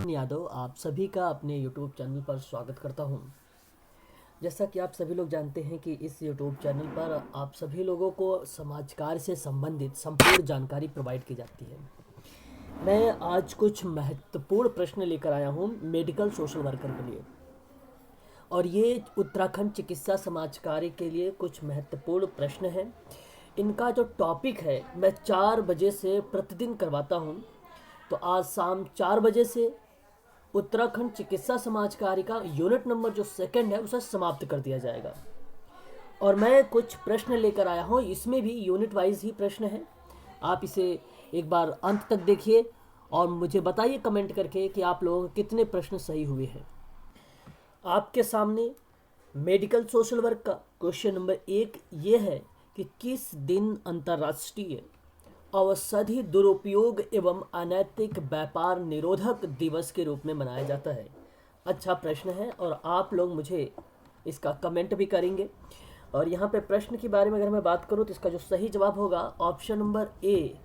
यादव आप सभी का अपने YouTube चैनल पर स्वागत करता हूं। जैसा कि आप सभी लोग जानते हैं कि इस YouTube चैनल पर आप सभी लोगों को समाज कार्य से संबंधित संपूर्ण जानकारी प्रोवाइड की जाती है। मैं आज कुछ महत्वपूर्ण प्रश्न लेकर आया हूं मेडिकल सोशल वर्कर के लिए, और ये उत्तराखंड चिकित्सा समाज कार्य के लिए कुछ महत्वपूर्ण प्रश्न हैं। इनका जो टॉपिक है मैं 4 बजे से प्रतिदिन करवाता हूं, तो आज शाम 4 बजे से उत्तराखंड चिकित्सा समाज कार्य का यूनिट नंबर जो सेकंड है उसे समाप्त कर दिया जाएगा। और मैं कुछ प्रश्न लेकर आया हूँ, इसमें भी यूनिट वाइज ही प्रश्न है। आप इसे एक बार अंत तक देखिए और मुझे बताइए कमेंट करके कि आप लोगों के कितने प्रश्न सही हुए हैं। आपके सामने मेडिकल सोशल वर्क का क्वेश्चन नंबर 1 ये है कि किस दिन अंतर्राष्ट्रीय औषधि दुरुपयोग एवं अनैतिक व्यापार निरोधक दिवस के रूप में मनाया जाता है। अच्छा प्रश्न है और आप लोग मुझे इसका कमेंट भी करेंगे। और यहाँ पे प्रश्न के बारे में अगर मैं बात करूँ तो इसका जो सही जवाब होगा ऑप्शन नंबर ए,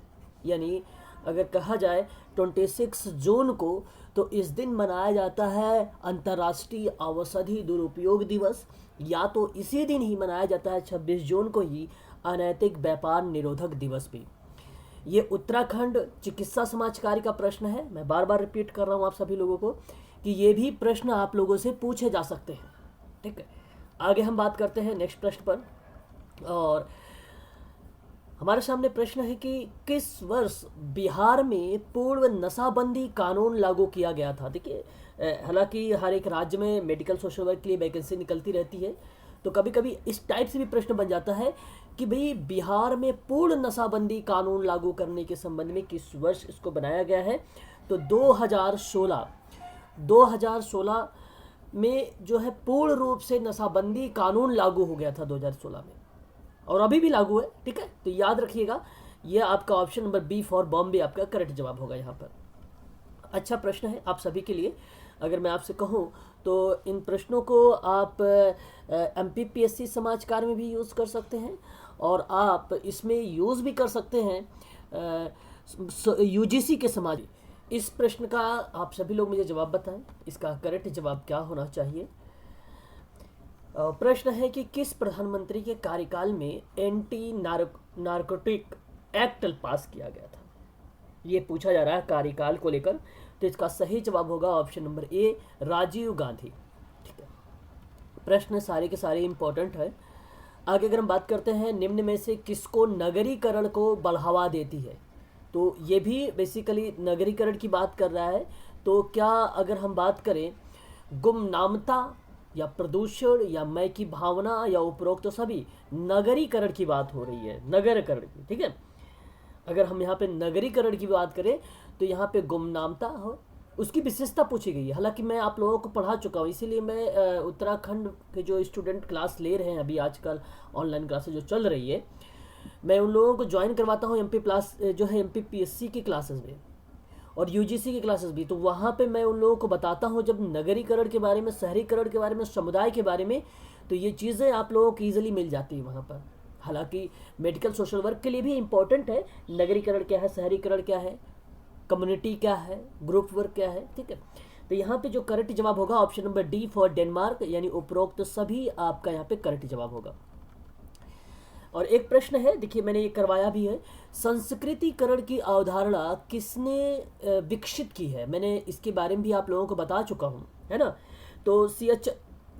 यानी अगर कहा जाए 26 जून को, तो इस दिन मनाया जाता है अंतर्राष्ट्रीय औषधि दुरुपयोग दिवस, या तो इसी दिन ही मनाया जाता है 26 जून को ही अनैतिक व्यापार निरोधक दिवस भी। ये उत्तराखंड चिकित्सा समाज कार्य का प्रश्न है। मैं बार बार रिपीट कर रहा हूँ आप सभी लोगों को कि ये भी प्रश्न आप लोगों से पूछे जा सकते हैं। ठीक है, आगे हम बात करते हैं नेक्स्ट प्रश्न पर। और हमारे सामने प्रश्न है कि किस वर्ष बिहार में पूर्ण नशाबंदी कानून लागू किया गया था। देखिए, हालांकि हर एक राज्य में मेडिकल सोशल वर्क के लिए वैकेंसी निकलती रहती है, तो कभी कभी इस टाइप से भी प्रश्न बन जाता है कि भाई बिहार में पूर्ण नशाबंदी कानून लागू करने के संबंध में किस वर्ष इसको बनाया गया है। तो 2016 में जो है पूर्ण रूप से नशाबंदी कानून लागू हो गया था 2016 में, और अभी भी लागू है। ठीक है, तो याद रखिएगा, ये आपका option number B for Bombay आपका करेक्ट जवाब होगा यहाँ पर। अच्छा प्रश्न है आप सभी के लिए। अगर मैं आपसे कहूँ तो इन प्रश्नों को आप MPPSC समाज कार्य में भी यूज़ कर सकते हैं, और आप इसमें यूज़ भी कर सकते हैं UGC के समाज। इस प्रश्न का आप सभी लोग मुझे जवाब बताएं, इसका करेक्ट जवाब क्या होना चाहिए। प्रश्न है कि किस प्रधानमंत्री के कार्यकाल में एंटी नारकोटिक एक्ट पास किया गया था। ये पूछा जा रहा है कार्यकाल को लेकर, तो इसका सही जवाब होगा option number A, Rajiv Gandhi. ठीक है, प्रश्न सारे के सारे इंपॉर्टेंट है। आगे अगर हम बात करते हैं निम्न में से किसको नगरीकरण को बढ़ावा देती है, तो ये भी बेसिकली नगरीकरण की बात कर रहा है। तो क्या अगर हम बात करें गुमनामता या प्रदूषण या मैं की भावना या उपरोक्त, तो सभी नगरीकरण की बात हो रही है, नगरीकरण की। ठीक है, अगर हम यहाँ पे नगरीकरण की बात करें तो यहाँ पे गुमनामता हो, उसकी विशेषता पूछी गई है। हालांकि मैं आप लोगों को पढ़ा चुका हूँ, इसीलिए मैं उत्तराखंड के जो स्टूडेंट क्लास ले रहे हैं अभी आजकल ऑनलाइन क्लासेस जो चल रही है, मैं उन लोगों को ज्वाइन करवाता हूँ MP प्लस जो है MPPSC की क्लासेस में और UGC की क्लासेस भी। तो वहाँ पे मैं उन लोगों को बताता हूँ जब नगरीकरण के बारे में, शहरीकरण के बारे में, समुदाय के बारे में, तो ये चीज़ें आप लोगों को ईजिली मिल जाती है वहाँ पर। हालांकि मेडिकल सोशल वर्क के लिए भी इम्पोर्टेंट है नगरीकरण क्या है, शहरीकरण क्या है, कम्युनिटी क्या है, ग्रुप वर्क क्या है। ठीक है, तो यहाँ पे जो करेक्ट जवाब होगा option number D for Denmark, यानी उपरोक्त सभी आपका यहाँ पे करेक्ट जवाब होगा। और एक प्रश्न है, देखिए मैंने ये करवाया भी है, संस्कृतिकरण की अवधारणा किसने विकसित की है। मैंने इसके बारे में भी आप लोगों को बता चुका हूँ, है ना। तो CH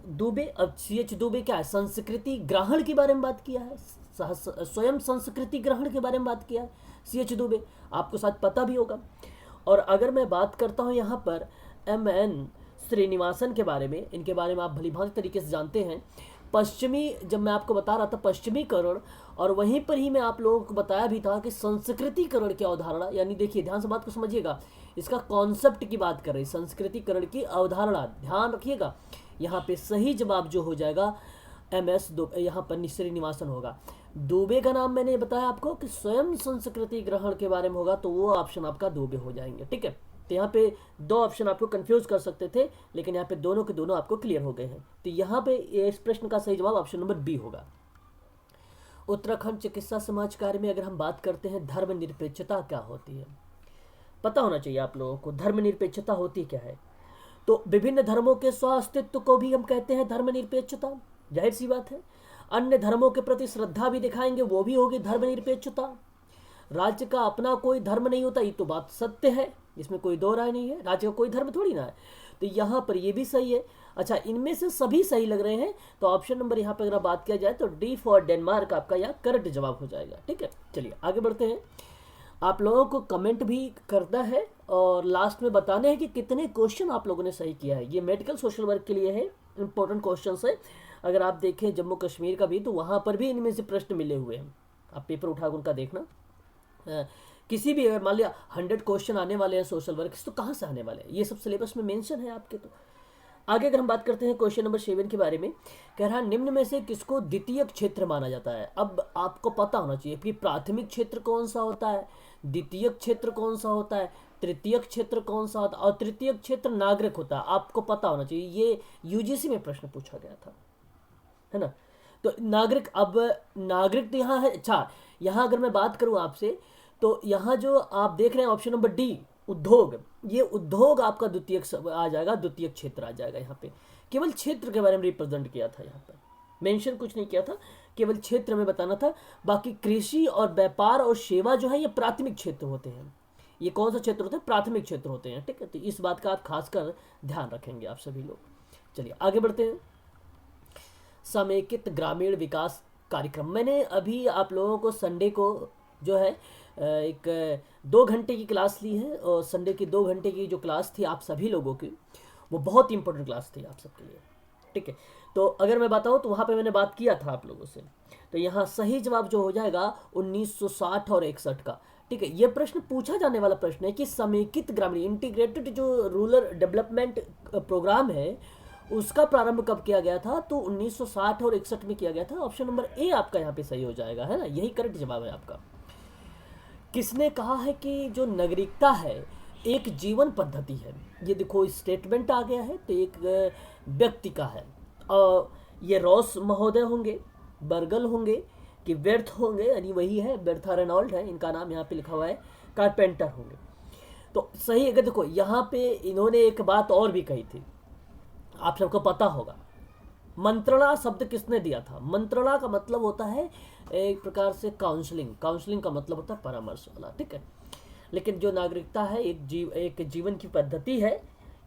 दुबे, अब CH दुबे क्या है, संस्कृति ग्रहण के बारे में बात किया है, स्वयं संस्कृति ग्रहण के बारे में बात किया है CH दुबे, आपको शायद पता भी होगा। और अगर मैं बात करता हूँ यहाँ पर MN श्रीनिवासन के बारे में, इनके बारे में आप भली भांति तरीके से जानते हैं। पश्चिमी, जब मैं आपको बता रहा था पश्चिमीकरण, और वहीं पर ही मैं आप लोगों को बताया भी था कि संस्कृतिकरण की अवधारणा, यानी देखिए ध्यान से बात को समझिएगा, इसका कॉन्सेप्ट की बात कर रही है, संस्कृतिकरण की अवधारणा, ध्यान रखिएगा। यहाँ पे सही जवाब जो हो जाएगा MS यहाँ पर श्रीनिवासन होगा। दुबे का नाम मैंने बताया आपको कि स्वयं संस्कृति ग्रहण के बारे में होगा, तो वो ऑप्शन आपका दुबे हो जाएंगे। ठीक है, तो यहाँ पे 2 ऑप्शन आपको कंफ्यूज कर सकते थे, लेकिन यहाँ पे दोनों के दोनों आपको क्लियर हो गए हैं। तो यहाँ पे इस प्रश्न का सही जवाब ऑप्शन नंबर बी होगा। उत्तराखंड चिकित्सा समाज कार्य में अगर हम बात करते हैं धर्मनिरपेक्षता क्या होती है, पता होना चाहिए आप लोगों को धर्मनिरपेक्षता होती क्या है। तो विभिन्न धर्मों के स्वास्तित्व को भी हम कहते हैं धर्मनिरपेक्षता, जाहिर सी बात है। अन्य धर्मों के प्रति श्रद्धा भी दिखाएंगे, वो भी होगी धर्मनिरपेक्षता। राज्य का अपना कोई धर्म नहीं होता, ये तो बात सत्य है, इसमें कोई दो राय नहीं है, राज्य का कोई धर्म थोड़ी ना है। तो यहाँ पर ये भी सही है। अच्छा, इनमें से सभी सही लग रहे हैं, तो ऑप्शन नंबर यहाँ पे अगर बात किया जाए तो डी फॉर डेनमार्क आपका यहाँ करेक्ट जवाब हो जाएगा। ठीक है, चलिए आगे बढ़ते हैं। आप लोगों को कमेंट भी करना है और लास्ट में बताना है कि कितने क्वेश्चन आप लोगों ने सही किया है। ये मेडिकल सोशल वर्क के लिए है, इंपॉर्टेंट क्वेश्चन है। अगर आप देखें जम्मू कश्मीर का भी, तो वहाँ पर भी इनमें से प्रश्न मिले हुए हैं, आप पेपर उठाकर उनका देखना। किसी भी अगर मान लिया 100 क्वेश्चन आने वाले हैं सोशल वर्क, तो कहाँ से आने वाले हैं, ये सब सिलेबस में मेंशन है आपके। तो आगे अगर हम बात करते हैं क्वेश्चन नंबर 7 के बारे में, कह रहा है निम्न में से किसको द्वितीय क्षेत्र माना जाता है। अब आपको पता होना चाहिए कि प्राथमिक क्षेत्र कौन सा होता है, द्वितीय क्षेत्र कौन सा होता है, तृतीय क्षेत्र कौन सा होता है, और तृतीय क्षेत्र नागरिक होता है। आपको पता होना चाहिए, ये यूजीसी में प्रश्न पूछा गया था, है ना। तो नागरिक, अब नागरिक तो यहाँ है। अच्छा, यहाँ अगर मैं बात करूँ आपसे, तो यहाँ जो आप देख रहे हैं ऑप्शन नंबर डी उद्योग, ये उद्योग आपका द्वितीय आ जाएगा, द्वितीय क्षेत्र आ जाएगा। यहाँ पे केवल क्षेत्र के बारे में रिप्रेजेंट किया था, यहाँ पर मेंशन कुछ नहीं किया था, केवल क्षेत्र में बताना था। बाकी कृषि और व्यापार और सेवा जो है ये प्राथमिक क्षेत्र होते हैं। ये कौन सा क्षेत्र होते हैं, प्राथमिक क्षेत्र होते हैं। ठीक है, तो इस बात का आप खासकर ध्यान रखेंगे आप सभी लोग। चलिए आगे बढ़ते हैं। समेकित ग्रामीण विकास कार्यक्रम, मैंने अभी आप लोगों को संडे को जो है एक 2 घंटे की क्लास ली है, और संडे की 2 घंटे की जो क्लास थी आप सभी लोगों की, वो बहुत इंपॉर्टेंट क्लास थी आप सबके लिए। ठीक है, तो अगर मैं बताऊं तो वहाँ पे मैंने बात किया था आप लोगों से। तो यहाँ सही जवाब जो हो जाएगा 1960 और 61 का। ठीक है, ये प्रश्न पूछा जाने वाला प्रश्न है कि समेकित ग्रामीण इंटीग्रेटेड जो रूरल डेवलपमेंट प्रोग्राम है उसका प्रारंभ कब किया गया था। तो 1960 और 61 में किया गया था। ऑप्शन नंबर ए आपका यहाँ पे सही हो जाएगा, है ना, यही करेक्ट जवाब है आपका। किसने कहा है कि जो नागरिकता है एक जीवन पद्धति है। ये देखो स्टेटमेंट आ गया है, तो एक व्यक्ति का है, और ये रॉस महोदय होंगे, बर्गल होंगे कि व्यर्थ होंगे, यानी वही है, बेर्था रेनॉल्ड है इनका नाम, यहाँ पे लिखा हुआ है, कारपेंटर होंगे। तो सही, अगर देखो यहाँ पे इन्होंने एक बात और भी कही थी, आप सबको पता होगा, मंत्रणा शब्द किसने दिया था। मंत्रणा का मतलब होता है एक प्रकार से काउंसलिंग, काउंसलिंग का मतलब होता है परामर्श वाला। ठीक है, लेकिन जो नागरिकता है एक जीवन की पद्धति है,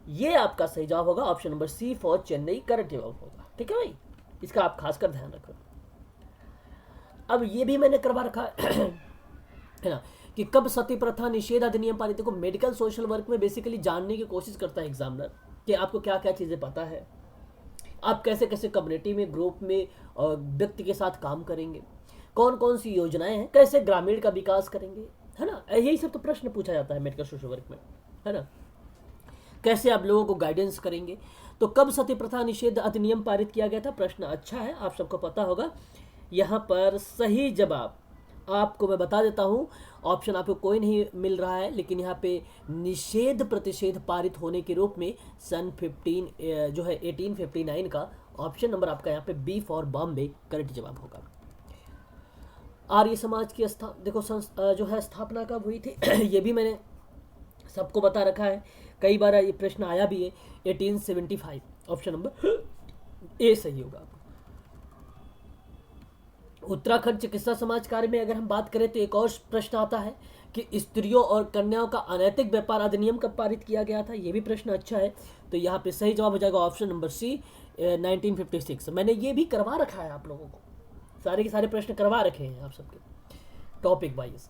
ये आपका सही जवाब होगा। Option number C for Chennai correct जवाब होगा। ठीक है भाई, इसका आप खासकर ध्यान रखो। अब ये भी मैंने करवा रखा है ना, कि कब सती प्रथा निषेध अधिनियम पारित। देखो मेडिकल सोशल वर्क में बेसिकली जानने की कोशिश करता है एग्जामिनर कि आपको क्या क्या चीज़ें पता है, आप कैसे कैसे कम्युनिटी में, ग्रुप में और व्यक्ति के साथ काम करेंगे, कौन कौन सी योजनाएं हैं, कैसे ग्रामीण का विकास करेंगे, है ना। यही सब तो प्रश्न पूछा जाता है मेडिकल सोशल वर्क में, है ना। कैसे आप लोगों को गाइडेंस करेंगे। तो कब सती प्रथा निषेध अधिनियम पारित किया गया था, प्रश्न अच्छा है, आप सबको पता होगा। यहाँ पर सही जवाब आपको मैं बता देता हूँ, ऑप्शन आपको कोई नहीं मिल रहा है, लेकिन यहाँ पे निषेध प्रतिषेध पारित होने के रूप में सन 1859 का ऑप्शन नंबर आपका यहाँ पे बी फॉर बॉम्बे करेक्ट जवाब होगा। आर्य समाज की देखो जो है स्थापना कब हुई थी ये भी मैंने सबको बता रखा है, कई बार ये प्रश्न आया भी है। 1875 ऑप्शन नंबर ए सही होगा। उत्तराखंड चिकित्सा समाज कार्य में अगर हम बात करें तो एक और प्रश्न आता है कि स्त्रियों और कन्याओं का अनैतिक व्यापार अधिनियम कब पारित किया गया था। ये भी प्रश्न अच्छा है, तो यहाँ पे सही जवाब हो जाएगा ऑप्शन नंबर सी 1956। मैंने ये भी करवा रखा है आप लोगों को, सारे के सारे प्रश्न करवा रखे हैं आप सबके टॉपिक वाइज।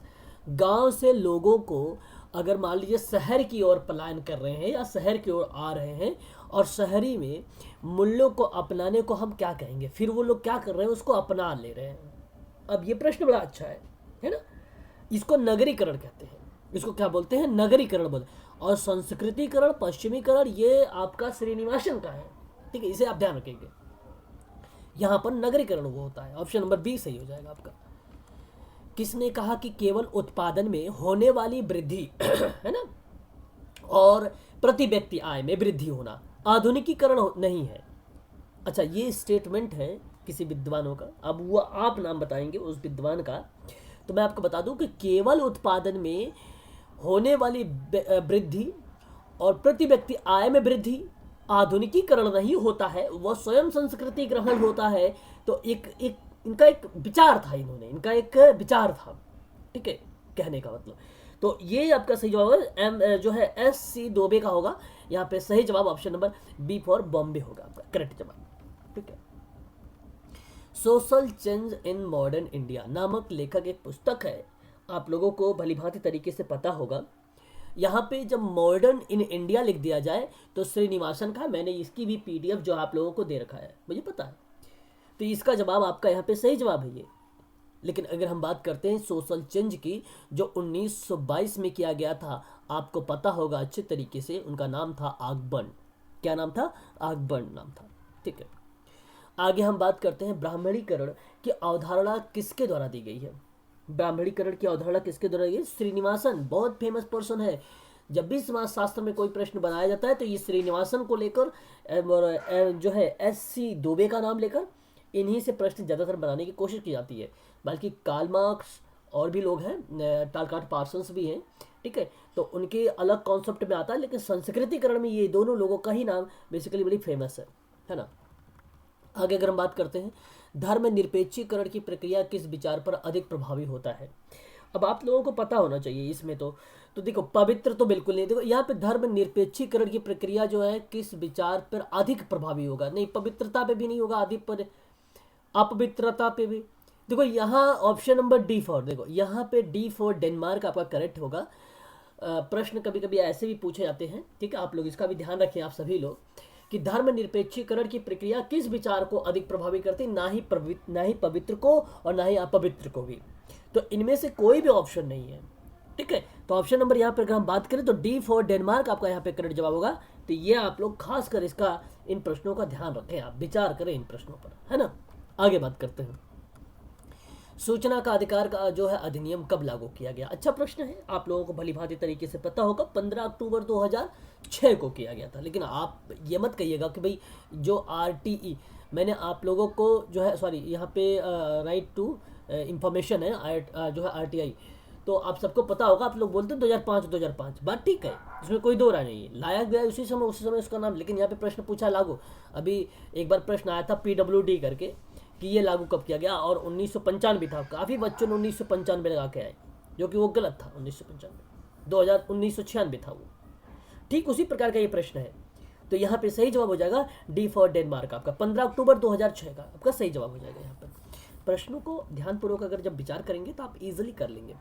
गांव से लोगों को अगर मान लीजिए शहर की ओर पलायन कर रहे हैं या शहर की ओर आ रहे हैं और शहरी में मूल्यों को अपनाने को हम क्या कहेंगे, फिर वो लोग क्या कर रहे हैं उसको अपना ले रहे हैं। अब ये प्रश्न बड़ा अच्छा है ना। इसको नगरीकरण कहते हैं, इसको क्या बोलते हैं, नगरीकरण बोलते हैं। और संस्कृतिकरण, पश्चिमीकरण ये आपका श्रीनिवासन का है, ठीक है, इसे आप ध्यान रखेंगे। यहाँ पर नगरीकरण वो होता है, ऑप्शन नंबर बी सही हो जाएगा आपका। किसने कहा कि केवल उत्पादन में होने वाली वृद्धि है ना और प्रति व्यक्ति आय में वृद्धि होना आधुनिकीकरण नहीं है। अच्छा, ये स्टेटमेंट है किसी विद्वानों का, अब वो आप नाम बताएंगे उस विद्वान का। तो मैं आपको बता दूं कि केवल उत्पादन में होने वाली वृद्धि और प्रति व्यक्ति आय में वृद्धि आधुनिकीकरण नहीं होता है, वह स्वयं संस्कृति ग्रहण होता है। तो एक इनका एक विचार था, इनका एक विचार था, ठीक है, कहने का मतलब। तो ये आपका सही जवाब है, जो है SC दोबे का होगा। यहाँ पे सही जवाब option number B for Bombay होगा आपका करेक्ट जवाब, ठीक है। Social change in modern India नामक लेखक एक पुस्तक है, आप लोगों को भलीभांति तरीके से पता होगा। यहाँ पे जब मॉडर्न इन इंडिया लिख दिया जाए तो श्रीनिवासन का, मैंने इसकी भी PDF जो आप लोगों को दे रखा है, मुझे पता है। तो इसका जवाब आपका यहाँ पे सही जवाब है ये। लेकिन अगर हम बात करते हैं सोशल चेंज की, जो 1922 में किया गया था, आपको पता होगा अच्छे तरीके से, उनका नाम था आगबन। क्या नाम था? आगबन नाम था, ठीक है। आगे हम बात करते हैं ब्राह्मणीकरण की अवधारणा किसके द्वारा दी गई है। ब्राह्मणीकरण की अवधारणा किसके द्वारा दी गई? श्रीनिवासन, बहुत फेमस पर्सन है। जब भी समाज शास्त्र में कोई प्रश्न बनाया जाता है तो ये श्रीनिवासन को लेकर जो है SC दोबे का नाम लेकर इन्हीं से प्रश्न ज़्यादातर बनाने की कोशिश की जाती है। बल्कि कार्ल मार्क्स और भी लोग हैं, टालकाट पार्सन्स भी हैं, ठीक है, तो उनके अलग कॉन्सेप्ट में आता है। लेकिन संस्कृतिकरण में ये दोनों लोगों का ही नाम बेसिकली बड़ी फेमस है ना। आगे अगर हम बात करते हैं, धर्म निरपेक्षीकरण की प्रक्रिया किस विचार पर अधिक प्रभावी होता है। अब आप लोगों को पता होना चाहिए इसमें तो देखो, पवित्र तो बिल्कुल नहीं। देखो यहाँ पे धर्म निरपेक्षीकरण की प्रक्रिया जो है किस विचार पर अधिक प्रभावी होगा, नहीं पवित्रता पे भी नहीं होगा, अधिक पर अपवित्रता पे भी। देखो यहाँ ऑप्शन नंबर D फॉर, देखो यहाँ पे D फॉर डेनमार्क आपका करेक्ट होगा। प्रश्न कभी कभी ऐसे भी पूछे जाते हैं, ठीक है, आप लोग इसका भी ध्यान रखें, आप सभी लोग, कि धर्म निरपेक्षीकरण की प्रक्रिया किस विचार को अधिक प्रभावी करती, ना ही पवित्र को और ना ही अपवित्र को भी। तो इनमें से कोई भी ऑप्शन नहीं है, ठीक है। तो ऑप्शन नंबर यहाँ पर अगर हम बात करें तो D फॉर डेनमार्क आपका यहाँ पे करेक्ट जवाब होगा। तो ये आप लोग खासकर इसका, इन प्रश्नों का ध्यान रखें, आप विचार करें इन प्रश्नों पर, है ना। आगे बात करते हैं, सूचना का अधिकार का जो है अधिनियम कब लागू किया गया। अच्छा प्रश्न है, आप लोगों को भलीभांति तरीके से पता होगा, 15 अक्टूबर 2006 को किया गया था। लेकिन आप ये मत कहिएगा कि भाई जो RTE, मैंने आप लोगों को जो है, सॉरी यहाँ पे राइट टू इंफॉर्मेशन है, जो है RTI, तो आप सबको पता होगा। आप लोग बोलते हैं 2005, बात ठीक है, इसमें कोई दो राय नहीं है, लाया गया उसी समय उसका नाम। लेकिन यहाँ पे प्रश्न पूछा लागू, अभी एक बार प्रश्न आया था PWD करके कि ये लागू कब किया गया, और 1995 था। काफ़ी बच्चों ने 1995 लगा के आए, जो कि वो गलत था। 1996 था वो, ठीक उसी प्रकार का ये प्रश्न है। तो यहाँ पे सही जवाब हो जाएगा D फॉर डेनमार्क, आपका 15 अक्टूबर 2006 का आपका सही जवाब हो जाएगा। यहाँ पर प्रश्नों को ध्यानपूर्वक अगर जब विचार करेंगे तो आप इजीली कर लेंगे।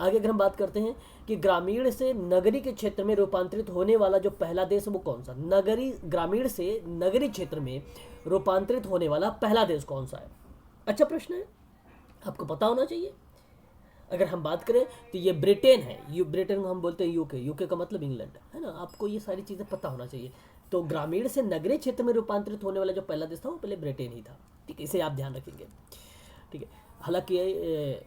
आगे अगर हम बात करते हैं कि ग्रामीण से नगरी के क्षेत्र में रूपांतरित होने वाला जो पहला देश वो कौन सा, ग्रामीण से नगरी क्षेत्र में रूपांतरित होने वाला पहला देश कौन सा है। अच्छा प्रश्न है, आपको पता होना चाहिए। अगर हम बात करें तो ये ब्रिटेन है, ब्रिटेन को हम बोलते हैं यूके का मतलब इंग्लैंड, है ना। आपको ये सारी चीज़ें पता होना चाहिए। तो ग्रामीण से नगरीय क्षेत्र में रूपांतरित होने वाला जो पहला देश था वो पहले ब्रिटेन ही था, ठीक है, इसे आप ध्यान रखेंगे, ठीक है। हालांकि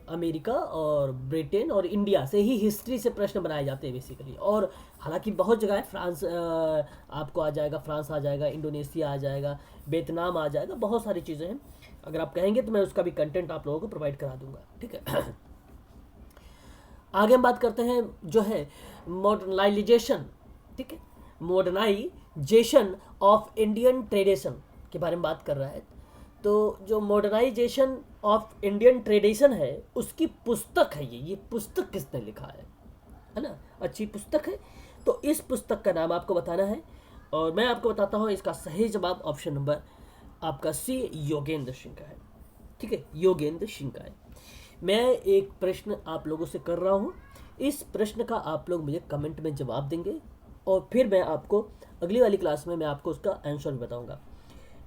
अमेरिका और ब्रिटेन और इंडिया से ही हिस्ट्री से प्रश्न बनाए जाते हैं बेसिकली, और हालांकि बहुत जगह है, फ्रांस आपको आ जाएगा, फ्रांस आ जाएगा, इंडोनेशिया आ जाएगा, वियतनाम आ जाएगा, बहुत सारी चीज़ें हैं। अगर आप कहेंगे तो मैं उसका भी कंटेंट आप लोगों को प्रोवाइड करा दूंगा, ठीक है। आगे हम बात करते हैं जो है मॉडर्नाइजेशन, ठीक है, मॉडर्नाइजेशन ऑफ इंडियन ट्रेडिशन के बारे में बात कर रहा है। तो जो मॉडर्नाइजेशन ऑफ इंडियन ट्रेडिशन है उसकी पुस्तक है ये पुस्तक किसने लिखा है ना, अच्छी पुस्तक है। तो इस पुस्तक का नाम आपको बताना है, और मैं आपको बताता हूँ इसका सही जवाब ऑप्शन नंबर आपका C योगेंद्र सिंह का है, ठीक है, योगेंद्र सिंह का है। मैं एक प्रश्न आप लोगों से कर रहा हूँ, इस प्रश्न का आप लोग मुझे कमेंट में जवाब देंगे, और फिर मैं आपको अगली वाली क्लास में मैं आपको उसका आंसर भी बताऊँगा,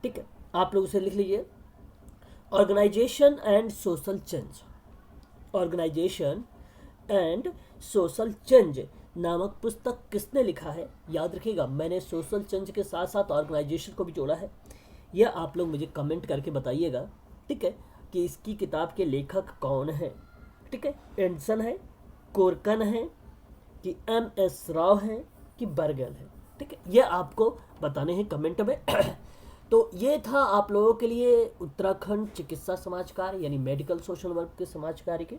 ठीक है। आप लोग उसे लिख लीजिए, organisation and social change, organisation and social change नामक पुस्तक किसने लिखा है। याद रखिएगा, मैंने सोशल चेंज के साथ साथ ऑर्गेनाइजेशन को भी जोड़ा है। यह आप लोग मुझे कमेंट करके बताइएगा, ठीक है, कि इसकी किताब के लेखक कौन है, ठीक है, एंडरसन है, कोरकन है, कि MS राव है, कि बर्गल है, ठीक है, यह आपको बताने हैं कमेंट में। तो ये था आप लोगों के लिए उत्तराखंड चिकित्सा समाज कार्य यानी मेडिकल सोशल वर्क के समाज कार्य के,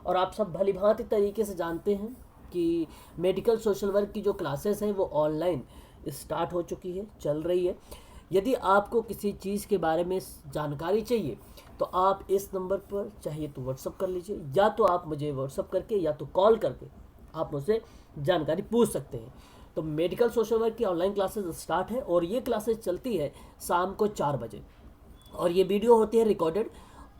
और आप सब भलीभांति तरीके से जानते हैं कि मेडिकल सोशल वर्क की जो क्लासेस हैं वो ऑनलाइन स्टार्ट हो चुकी है, चल रही है। यदि आपको किसी चीज़ के बारे में जानकारी चाहिए तो आप इस नंबर पर चाहिए तो व्हाट्सअप कर लीजिए, या तो आप मुझे व्हाट्सअप करके या तो कॉल करके आप मुझसे जानकारी पूछ सकते हैं। तो मेडिकल सोशल वर्क की ऑनलाइन क्लासेस स्टार्ट है और ये क्लासेस चलती है शाम को 4 बजे, और ये वीडियो होती है रिकॉर्डेड,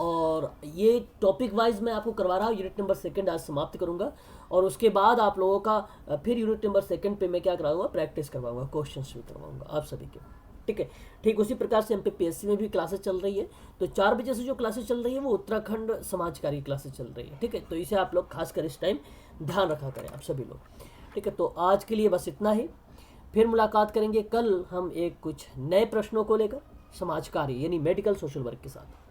और ये टॉपिक वाइज मैं आपको करवा रहा हूँ। यूनिट नंबर 2 आज समाप्त करूँगा और उसके बाद आप लोगों का फिर यूनिट नंबर 2 पे मैं क्या कराऊंगा, प्रैक्टिस करवाऊंगा, क्वेश्चंस भी करवाऊंगा आप सभी के। ठीक है, ठीक उसी प्रकार से MPPSC में भी क्लासेस चल रही है। तो 4 बजे से जो क्लासेस चल रही है वो उत्तराखंड समाजकारी क्लासेस चल रही है। ठीक है, तो इसे आप लोग खासकर इस टाइम ध्यान रखा करें आप सभी लोग। ठीक है, तो आज के लिए बस इतना ही। फिर मुलाकात करेंगे कल हम एक कुछ नए प्रश्नों को लेकर समाज कार्य यानी मेडिकल सोशल वर्क के साथ।